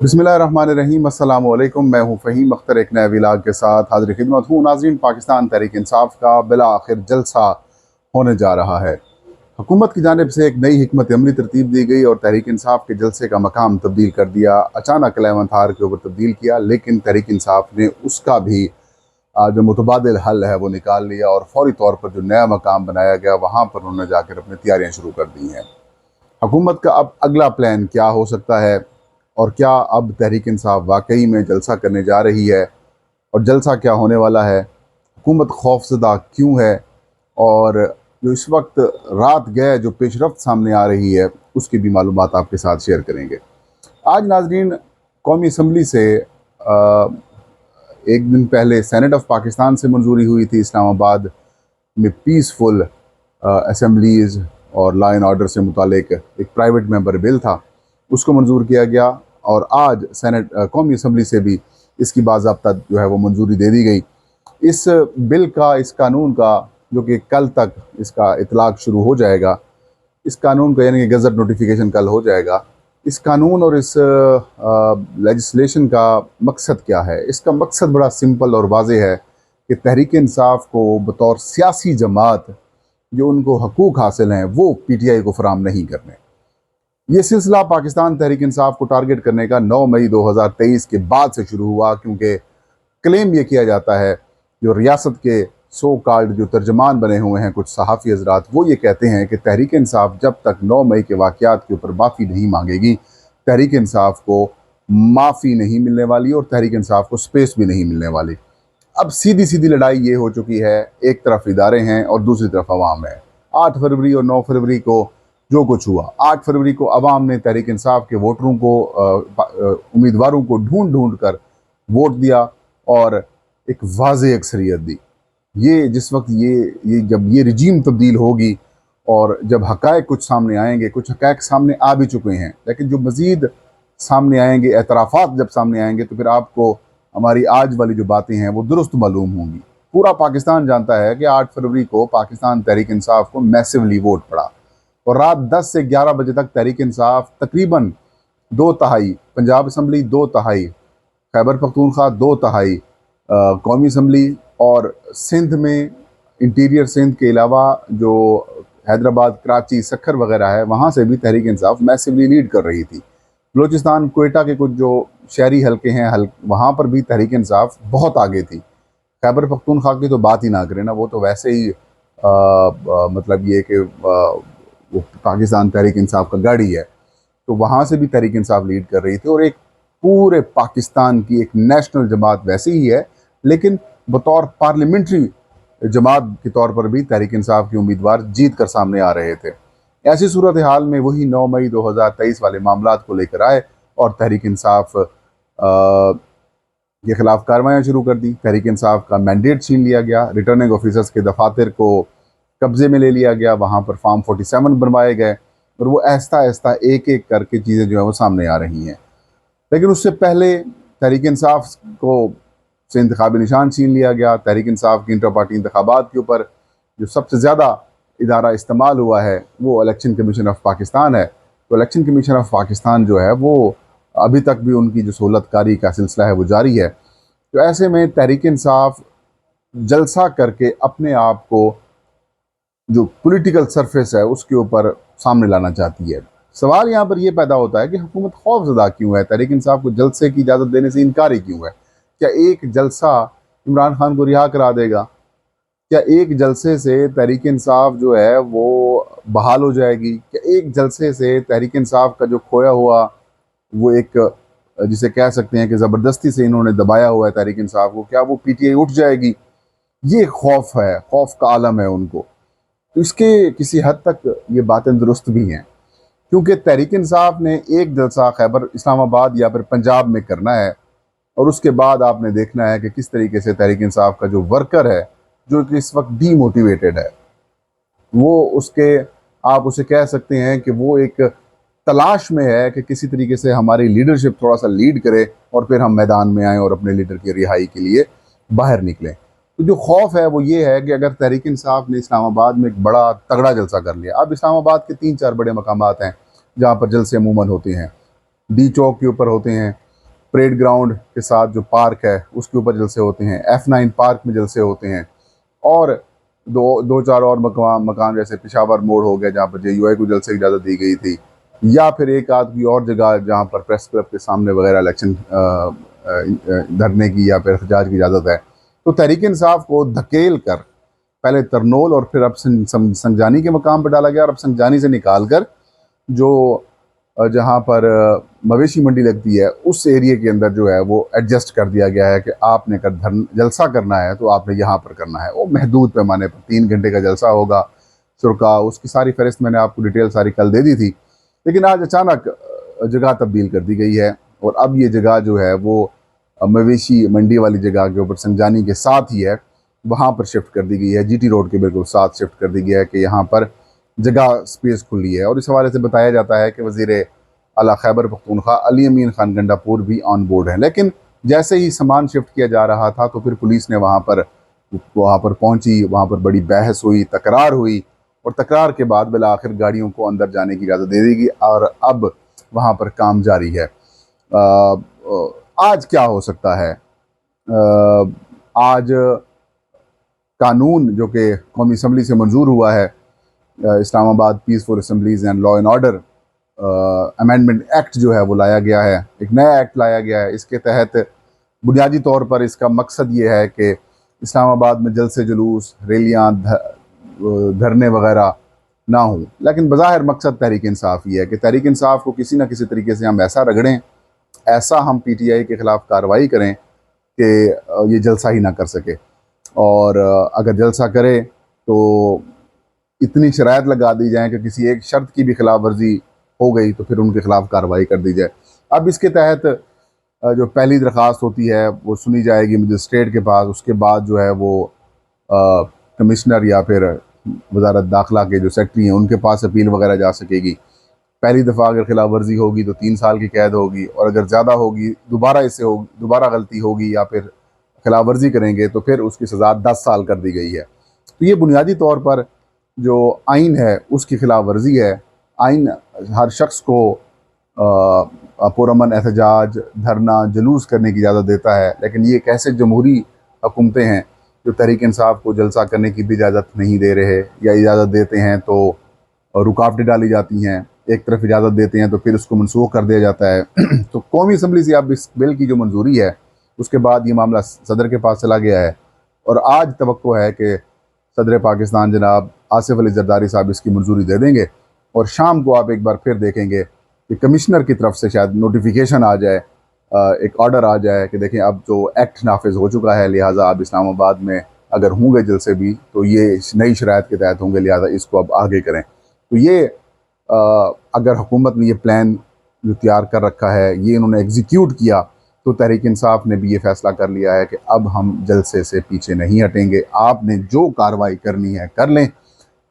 बिस्मिल्लाहिर्रहमानिर्रहीम। अस्सलाम वालेकुम। मैं हूँ फ़हीम अख्तर, एक नए व्लॉग के साथ हाज़िर खिदमत हूँ। नाज़रीन, पाकिस्तान तहरीक इंसाफ का बिला आखिर जलसा होने जा रहा है। हुकूमत की जानिब से एक नई हिकमत अमली तरतीब दी गई और तहरीक इंसाफ के जलसे का मकाम तब्दील कर दिया। अचानक 11 आर के ऊपर तब्दील किया, लेकिन तहरीक इंसाफ ने उसका भी जो मुतबादिल हल है वो निकाल लिया और फौरी तौर पर जो नया मकाम बनाया गया वहाँ पर उन्होंने जाकर अपनी तैयारियाँ शुरू कर दी हैं। हुकूमत का अब अगला प्लान क्या हो सकता है और क्या अब तहरीक इंसाफ वाकई में जलसा करने जा रही है और जलसा क्या होने वाला है, हुकूमत खौफजदा क्यों है और जो इस वक्त रात गए जो पेशरफ्त सामने आ रही है उसकी भी मालूमात आपके साथ शेयर करेंगे। आज नाजरीन, कौमी असम्बली से एक दिन पहले सेनेट ऑफ पाकिस्तान से मंजूरी हुई थी इस्लामाबाद में पीसफुल असम्बलीज़ और लॉ एंड ऑर्डर से मुतालिक एक प्राइवेट मेंबर बिल था, उसको मंजूर किया गया और आज सेनेट कौमी असम्बली से भी इसकी बाज़ाब्ता जो है वो मंजूरी दे दी गई। इस बिल का, इस कानून का, जो कि कल तक इसका इतलाक़ शुरू हो जाएगा, इस कानून का यानी कि गज़ट नोटिफिकेशन कल हो जाएगा। इस कानून और इस लेजिस्लेशन का मकसद क्या है? इसका मकसद बड़ा सिंपल और वाज़ेह है कि तहरीक इंसाफ को बतौर सियासी जमात जो उनको हकूक़ हासिल हैं वो PTI को फराम नहीं करने। ये सिलसिला पाकिस्तान तहरीक इंसाफ को टारगेट करने का 9 मई 2023 के बाद से शुरू हुआ, क्योंकि क्लेम ये किया जाता है, जो रियासत के सो कॉल्ड जो तर्जमान बने हुए हैं कुछ सहाफ़ी हज़रात, वो ये कहते हैं कि तहरीक इंसाफ जब तक 9 मई के वाक़यात के ऊपर माफ़ी नहीं मांगेगी, तहरीक इंसाफ को माफ़ी नहीं मिलने वाली और तहरीक इंसाफ को स्पेस भी नहीं मिलने वाली। अब सीधी सीधी लड़ाई ये हो चुकी है, एक तरफ इदारे हैं और दूसरी तरफ अवाम है। 8 फरवरी और 9 फरवरी को जो कुछ हुआ, 8 फरवरी को अवाम ने तहरीक इंसाफ के वोटरों को, उम्मीदवारों को ढूंढ ढूंढ कर वोट दिया और एक वाज़ेह अक्सरियत दी। ये जिस वक्त ये जब ये रजीम तब्दील होगी और जब हक़ाइक़ कुछ सामने आएंगे, कुछ हक़ाइक़ सामने आ भी चुके हैं, लेकिन जो मज़ीद सामने आएंगे, एतराफ़ात जब सामने आएंगे, तो फिर आपको हमारी आज वाली जो बातें हैं वो दुरुस्त मालूम होंगी। पूरा पाकिस्तान जानता है कि 8 फरवरी को पाकिस्तान तहरीक इंसाफ को मैसिवली वोट पड़ा और रात 10 से 11 बजे तक तहरीक इंसाफ तकरीबन 2/3 पंजाब असम्बली, 2/3 खैबर पख्तूनख्वा, 2/3 कौमी असम्बली और सिंध में, इंटीरियर सिंध के अलावा जो हैदराबाद, कराची, सक्खर वगैरह है, वहाँ से भी तहरीक इंसाफ मैसिवली लीड कर रही थी। बलूचिस्तान, कोयटा के कुछ जो शहरी हल्के हैं, वहाँ पर भी तहरीक इंसाफ बहुत आगे थी। खैबर पख्तूनख्वा की तो बात ही ना करें ना, वो तो वैसे ही मतलब ये कि वो पाकिस्तान तहरीक इंसाफ का गाड़ी है, तो वहाँ से भी तहरीक इंसाफ लीड कर रही थी और एक पूरे पाकिस्तान की एक नेशनल जमात वैसे ही है, लेकिन बतौर पार्लियामेंट्री जमात के तौर पर भी तहरीक इंसाफ के उम्मीदवार जीत कर सामने आ रहे थे। ऐसी सूरत हाल में वही 9 मई 2023 वाले मामलात को लेकर आए और तहरीक इंसाफ के ख़िलाफ़ कार्रवाइयाँ शुरू कर दी। तहरीक इंसाफ का मैंडेट छीन लिया गया, रिटर्निंग ऑफिसर्स के दफातर को कब्ज़े में ले लिया गया, वहाँ पर फॉर्म 47 बनवाए गए और वो आहिस्ता आहिस्ता एक एक करके चीज़ें जो है वो सामने आ रही हैं। लेकिन उससे पहले तहरीक इंसाफ को से इंतखाबी निशान छीन लिया गया। तहरीक इंसाफ की इंटर पार्टी इंतखाबात के ऊपर जो सबसे ज़्यादा इदारा इस्तेमाल हुआ है वो इलेक्शन कमीशन ऑफ पाकिस्तान है। तो इलेक्शन कमीशन ऑफ पाकिस्तान जो है वो अभी तक भी उनकी जो सहूलतकारी का सिलसिला है वो जारी है। तो ऐसे में तहरीक इंसाफ जलसा करके अपने आप को जो पॉलिटिकल सरफेस है उसके ऊपर सामने लाना चाहती है। सवाल यहाँ पर यह पैदा होता है कि हुकूमत खौफजदा क्यों है, तहरीक इंसाफ को जलसे की इजाज़त देने से इनकारी क्यों है? क्या एक जलसा इमरान खान को रिहा करा देगा? क्या एक जलसे से तहरीक इंसाफ जो है वो बहाल हो जाएगी? क्या एक जलसे से तहरीक इंसाफ का जो खोया हुआ वो एक, जिसे कह सकते हैं कि ज़बरदस्ती से इन्होंने दबाया हुआ है तहरीक इंसाफ को, क्या वो PTI उठ जाएगी? ये खौफ है, खौफ का आलम है उनको। तो इसके किसी हद तक ये बातें दुरुस्त भी हैं, क्योंकि तहरीक इंसाफ ने एक जलसा खैबर, इस्लामाबाद या फिर पंजाब में करना है और उसके बाद आपने देखना है कि किस तरीके से तहरीक इंसाफ का जो वर्कर है, जो कि इस वक्त डीमोटिवेटेड है, वो उसके, आप उसे कह सकते हैं कि वो एक तलाश में है कि किसी तरीके से हमारी लीडरशिप थोड़ा सा लीड करे और फिर हम मैदान में आएँ और अपने लीडर की रिहाई के लिए बाहर निकलें। तो जो खौफ है वो ये है कि अगर तहरीक इंसाफ ने इस्लामाबाद में एक बड़ा तगड़ा जलसा कर लिया, अब इस्लामाबाद के 3-4 बड़े मकामात हैं जहाँ पर जलसे अमूमन होते हैं। डी चौक के ऊपर होते हैं, परेड ग्राउंड के साथ जो पार्क है उसके ऊपर जलसे होते हैं, F9 पार्क में जलसे होते हैं, और दो चार और मकान जैसे पिशावर मोड़ हो गया जहाँ पर JUI को जलसे की इजाज़त दी गई थी, या फिर एक आध की और जगह जहाँ पर प्रेस क्लब के सामने वगैरह इलेक्शन धरने की या फिर एहतजाज की इजाज़त है। तो तहरीक इंसाफ को धकेल कर पहले तरनोल और फिर अब संजानी के मकाम पर डाला गया, और अब संजानी से निकाल कर जो जहाँ पर मवेशी मंडी लगती है उस एरिया के अंदर जो है वो एडजस्ट कर दिया गया है कि आपने जलसा करना है तो आपने यहाँ पर करना है। वो महदूद पैमाने पर 3 घंटे का जलसा होगा। शुरा उसकी सारी फहरिस्त मैंने आपको डिटेल सारी कल दे दी थी, लेकिन आज अचानक जगह तब्दील कर दी गई है, और अब ये जगह जो है वो मवेशी मंडी वाली जगह के ऊपर संजानी के साथ ही है, वहाँ पर शिफ्ट कर दी गई है। GT रोड के बिल्कुल साथ शिफ्ट कर दी गया है कि यहाँ पर जगह स्पेस खुली है। और इस हवाले से बताया जाता है कि वज़ीर आला खैबर पख्तूनख्वा अली अमीन खान गंडापुर भी ऑन बोर्ड हैं। लेकिन जैसे ही सामान शिफ्ट किया जा रहा था तो फिर पुलिस ने वहाँ पर पहुँची, वहाँ पर बड़ी बहस हुई, तकरार हुई, और तकरार के बाद बिला आखिर गाड़ियों को अंदर जाने की इजाज़त दे दी गई, और अब वहाँ पर काम जारी है। आज क्या हो सकता है? आज कानून जो कि कौमी असम्बली से मंजूर हुआ है, Islamabad peaceful assemblies and law and order amendment act जो है वो लाया गया है, एक नया एक्ट लाया गया है। इसके तहत बुनियादी तौर पर इसका मकसद ये है कि इस्लामाबाद में जलसे जुलूस, रैलियाँ, धरने वगैरह ना हो, लेकिन बज़ाहिर मकसद तहरीक इंसाफ ही है कि तहरीक इंसाफ को किसी न किसी तरीके से हम ऐसा रगड़ें, ऐसा हम PTI के ख़िलाफ़ कार्रवाई करें कि ये जलसा ही ना कर सके, और अगर जलसा करे तो इतनी शराइत लगा दी जाए कि किसी एक शर्त की भी खिलाफ वर्जी हो गई तो फिर उनके ख़िलाफ़ कार्रवाई कर दी जाए। अब इसके तहत जो पहली दरख्वास्त होती है वो सुनी जाएगी मजिस्ट्रेट के पास, उसके बाद जो है वो कमिश्नर या फिर वजारत दाखिला के जो सेक्रेटरी हैं उनके पास अपील वगैरह जा सकेगी। पहली दफ़ा अगर खिलाफ वर्जी होगी तो 3 साल की कैद होगी, और अगर ज़्यादा होगी, दोबारा गलती होगी या फिर खिलाफ वर्जी करेंगे तो फिर उसकी सज़ा 10 साल कर दी गई है। तो ये बुनियादी तौर पर जो आइन है उसकी खिलाफ वर्जी है। आइन हर शख्स को पुरअमन एहतजाज, धरना, जुलूस करने की इजाज़त देता है, लेकिन ये कैसे जमहूरी हुकूमतें हैं जो तहरीक इंसाफ को जलसा करने की भी इजाज़त नहीं दे रहे, या इजाज़त देते हैं तो रुकावटें डाली जाती हैं, एक तरफ इजाज़त देते हैं तो फिर उसको मनसूख कर दिया जाता है। तो कौमी असम्बली से अब इस बिल की जो मंजूरी है उसके बाद ये मामला सदर के पास चला गया है, और आज तवक्को है कि सदर पाकिस्तान जनाब आसिफ अली जरदारी साहब इसकी मंजूरी दे देंगे, और शाम को आप एक बार फिर देखेंगे कि कमिश्नर की तरफ से शायद नोटिफिकेशन आ जाए, एक ऑर्डर आ जाए कि देखें अब जो एक्ट नाफिज हो चुका है, लिहाजा अब इस्लामाबाद में अगर होंगे जलसे भी तो ये नई शराइत के तहत होंगे, लिहाजा इसको अब आगे करें। तो ये अगर हुकूमत ने ये प्लान जो तैयार कर रखा है ये इन्होंने एग्जीक्यूट किया, तो तहरीक इंसाफ ने भी ये फ़ैसला कर लिया है कि अब हम जलसे से पीछे नहीं हटेंगे, आपने जो कार्रवाई करनी है कर लें,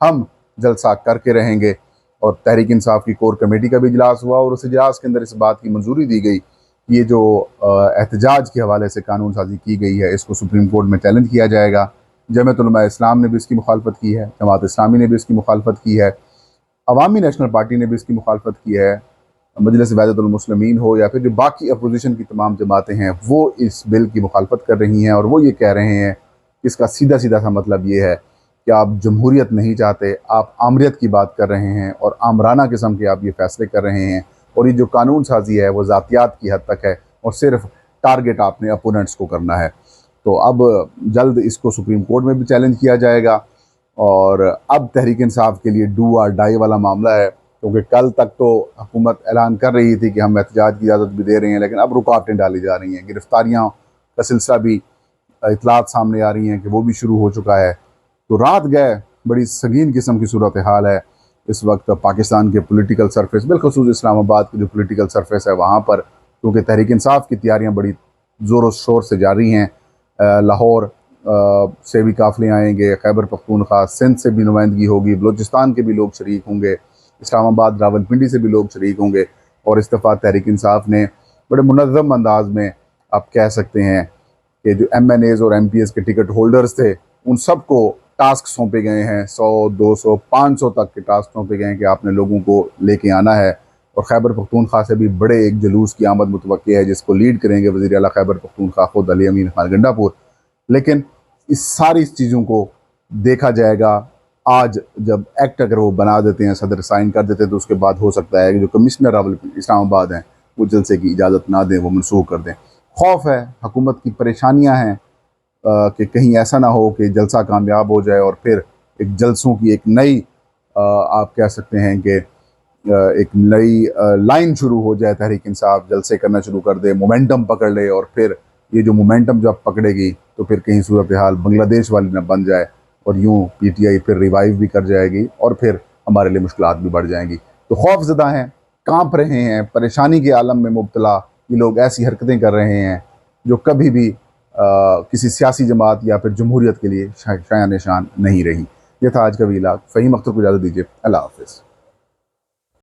हम जलसा करके रहेंगे। और तहरीक इंसाफ की कोर कमेटी का भी इजलास हुआ, और उस इजलास के अंदर इस बात की मंजूरी दी गई कि ये जो एहतजाज के हवाले से कानून साजी की गई है इसको सुप्रीम कोर्ट में चैलेंज किया जाएगा। जमीयत उलमा इस्लाम ने भी इसकी मुखालफत की है, जमात इस्लामी ने भी इसकी मुखालफत की है, अवामी नेशनल पार्टी ने भी इसकी मुखालफत की है, मजलिस वहदतुल मुस्लिमीन हो या फिर जो बाकी अपोजिशन की तमाम जमातें हैं वो इस बिल की मुखालफत कर रही हैं, और वो ये कह रहे हैं कि इसका सीधा सीधा सा मतलब ये है कि आप जमहूरियत नहीं चाहते, आप आमरीत की बात कर रहे हैं, और आमराना किस्म के आप ये फ़ैसले कर रहे हैं, और ये जो कानून साजी है वो ज़ातियात की हद तक है, और सिर्फ टारगेट आपने अपोनेंट्स को करना है। तो अब जल्द इसको सुप्रीम कोर्ट में भी चैलेंज किया जाएगा, और अब तहरीक इंसाफ के लिए डू और डाई वाला मामला है, क्योंकि कल तक तो हुकूमत ऐलान कर रही थी कि हम एहतजाज की इजाज़त भी दे रहे हैं, लेकिन अब रुकावटें डाली जा रही हैं, गिरफ्तारियाँ का सिलसिला भी इतलात सामने आ रही हैं कि वो भी शुरू हो चुका है। तो रात गए बड़ी संगीन किस्म की सूरत हाल है इस वक्त पाकिस्तान के पॉलिटिकल सरफेस, बिलखसूस इस्लामाबाद के जो पॉलिटिकल सरफेस है वहाँ पर, क्योंकि तहरीक इंसाफ की तैयारियाँ बड़ी ज़ोर शोर से जारी हैं। लाहौर से भी काफ़िले आएंगे, खैबर पख्तूनख्वा, सिंध से भी नुमाइंदगी होगी, बलूचिस्तान के भी लोग शरीक होंगे, इस्लामाबाद रावलपिंडी से भी लोग शरीक होंगे, और इस दफ़ा तहरीक इंसाफ ने बड़े मुनज़्ज़म अंदाज में आप कह सकते हैं कि जो MNAs और MPs के टिकट होल्डर्स थे उन सबको टास्क सौंपे गए हैं, 100, 200, 500 तक के टास्क सौंपे गए हैं कि आपने लोगों को लेके आना है और खैबर पख्तूनख्वा से भी बड़े एक जुलूस की आमद मुतवक्की है, जिसको लीड करेंगे वज़ीर आला खैबर पख्तूनख्वा खुद अली अमीन खान गंडापुर। लेकिन इस सारी चीज़ों को देखा जाएगा आज जब एक्ट अगर वो बना देते हैं, सदर साइन कर देते हैं, तो उसके बाद हो सकता है कि जो कमिश्नर रावल इस्लामाबाद हैं वो जलसे की इजाज़त ना दें, वो मनसूख कर दें। खौफ है, हुकूमत की परेशानियाँ हैं कि कहीं ऐसा ना हो कि जलसा कामयाब हो जाए और फिर एक जलसों की एक नई आप कह सकते हैं कि एक नई लाइन शुरू हो जाए, तहरीक इंसाफ जलसे करना शुरू कर दे, मोमेंटम पकड़ ले, और फिर ये जो मोमेंटम जब पकड़ेगी तो फिर कहीं सूरत हाल बांग्लादेश वाली ना बन जाए और यूँ PTI फिर रिवाइव भी कर जाएगी और फिर हमारे लिए मुश्किलात भी बढ़ जाएंगी। तो खौफजदा हैं, कांप रहे हैं, परेशानी के आलम में मुब्तला ये लोग ऐसी हरकतें कर रहे हैं जो कभी भी किसी सियासी जमात या फिर जमहूरियत के लिए शाया निशान नहीं रही। यह था आज का वीलाग। फ़हीम अख्तर को इजाज़त दीजिए। अल्लाह हाफ़िज़।